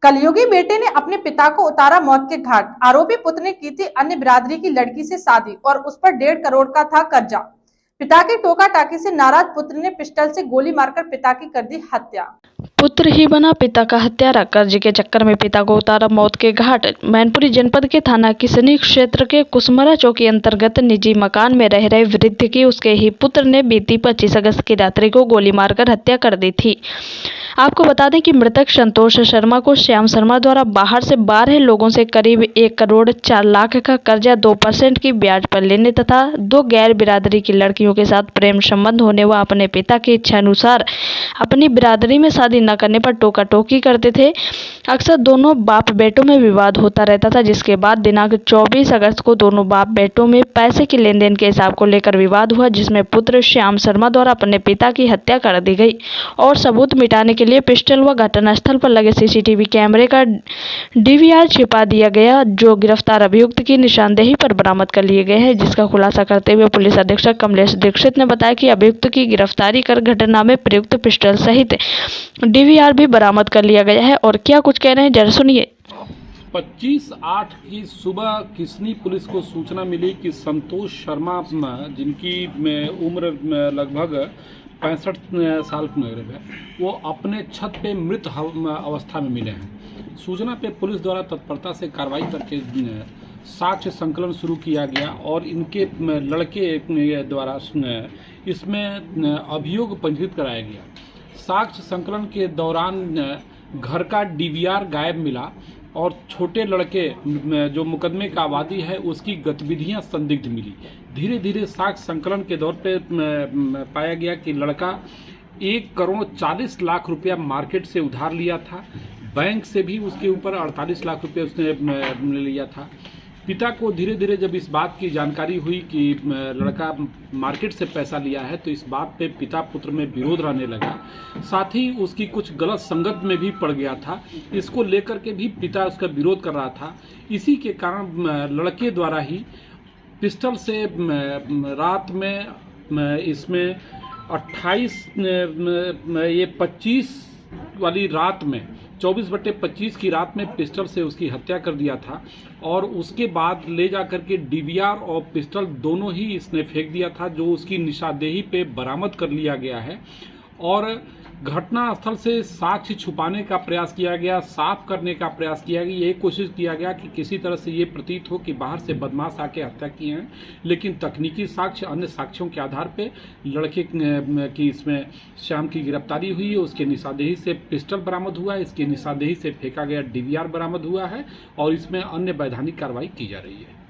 कलयुगी बेटे ने अपने पिता को उतारा मौत के घाट। आरोपी पुत्र ने की थी अन्य बिरादरी की लड़की से शादी और उस पर 1.5 करोड़ का था कर्जा। पिता के टोका टाकी से नाराज पुत्र ने पिस्टल से गोली मारकर पिता की कर दी हत्या। पुत्र ही बना पिता का हत्यारा, कर्ज के चक्कर में पिता को उतारा मौत के घाट। मैनपुरी जनपद के थाना किसनी क्षेत्र के कुसमरा चौकी अंतर्गत निजी मकान में रह रहे वृद्ध की उसके ही पुत्र ने बीती 25 अगस्त की रात्रि को गोली मारकर हत्या कर दी थी। आपको बता दें कि मृतक संतोष शर्मा को श्याम शर्मा द्वारा बाहर से 12 लोगों से करीब 1 करोड़ 4 लाख का कर्जा 2% की ब्याज पर लेने तथा 2 गैर बिरादरी की लड़कियों के साथ प्रेम संबंध होने व अपने पिता की इच्छा अनुसार अपनी बिरादरी में शादी न करने पर टोका टोकी करते थे। अक्सर दोनों बाप बेटों में विवाद होता रहता था, जिसके बाद दिनांक 24 अगस्त को दोनों बाप बेटों में पैसे की लेन देन के हिसाब को लेकर विवाद हुआ, जिसमें पुत्र श्याम शर्मा द्वारा अपने पिता की हत्या कर दी गई और सबूत मिटाने के लिए पिस्टल व घटनास्थल पर लगे सीसीटीवी कैमरे का डीवीआर छिपा दिया गया, जो गिरफ्तार अभियुक्त की निशानदेही पर बरामद कर लिए गए हैं। जिसका खुलासा करते हुए पुलिस अधीक्षक कमलेश दीक्षित ने बताया कि अभियुक्त की गिरफ्तारी कर घटना में प्रयुक्त पिस्टल सहित डीवीआर भी बरामद कर लिया गया है। और क्या कुछ कह रहे हैं, जरा सुनिए। 25/8 की सुबह किसनी पुलिस को सूचना मिली कि संतोष शर्मा, जिनकी उम्र लगभग 65 साल करीब है, वो अपने छत पे मृत अवस्था में मिले हैं। सूचना पे पुलिस द्वारा तत्परता से कार्रवाई करके साक्ष्य संकलन शुरू किया गया और इनके लड़के द्वारा इसमें अभियोग पंजीकृत कराया गया। साक्ष्य संकलन के दौरान घर का डीवीआर गायब मिला और छोटे लड़के जो मुकदमे का आबादी है उसकी गतिविधियां संदिग्ध मिली। धीरे धीरे साक्ष्य संकलन के दौर पे पाया गया कि लड़का 1 करोड़ 40 लाख रुपया मार्केट से उधार लिया था। बैंक से भी उसके ऊपर 48 लाख रुपये उसने लिया था। पिता को धीरे धीरे जब इस बात की जानकारी हुई कि लड़का मार्केट से पैसा लिया है, तो इस बात पे पिता पुत्र में विरोध रहने लगा। साथ ही उसकी कुछ गलत संगत में भी पड़ गया था। इसको लेकर के भी पिता उसका विरोध कर रहा था। इसी के कारण लड़के द्वारा ही पिस्टल से रात में इसमें 25 वाली रात में 24/25 की रात में पिस्टल से उसकी हत्या कर दिया था और उसके बाद ले जा करके डीवीआर और पिस्टल दोनों ही इसने फेंक दिया था, जो उसकी निशानदेही पे बरामद कर लिया गया है। और घटनास्थल से साक्ष्य छुपाने का प्रयास किया गया, साफ करने का प्रयास किया गया। ये कोशिश किया गया कि किसी तरह से ये प्रतीत हो कि बाहर से बदमाश आके हत्या किए हैं, लेकिन तकनीकी साक्ष्य, अन्य साक्ष्यों के आधार पे लड़के की इसमें श्याम की गिरफ्तारी हुई है। उसके निशानदेही से पिस्टल बरामद हुआ है, इसके निशानदेही से फेंका गया डीवीआर बरामद हुआ है और इसमें अन्य वैधानिक कार्रवाई की जा रही है।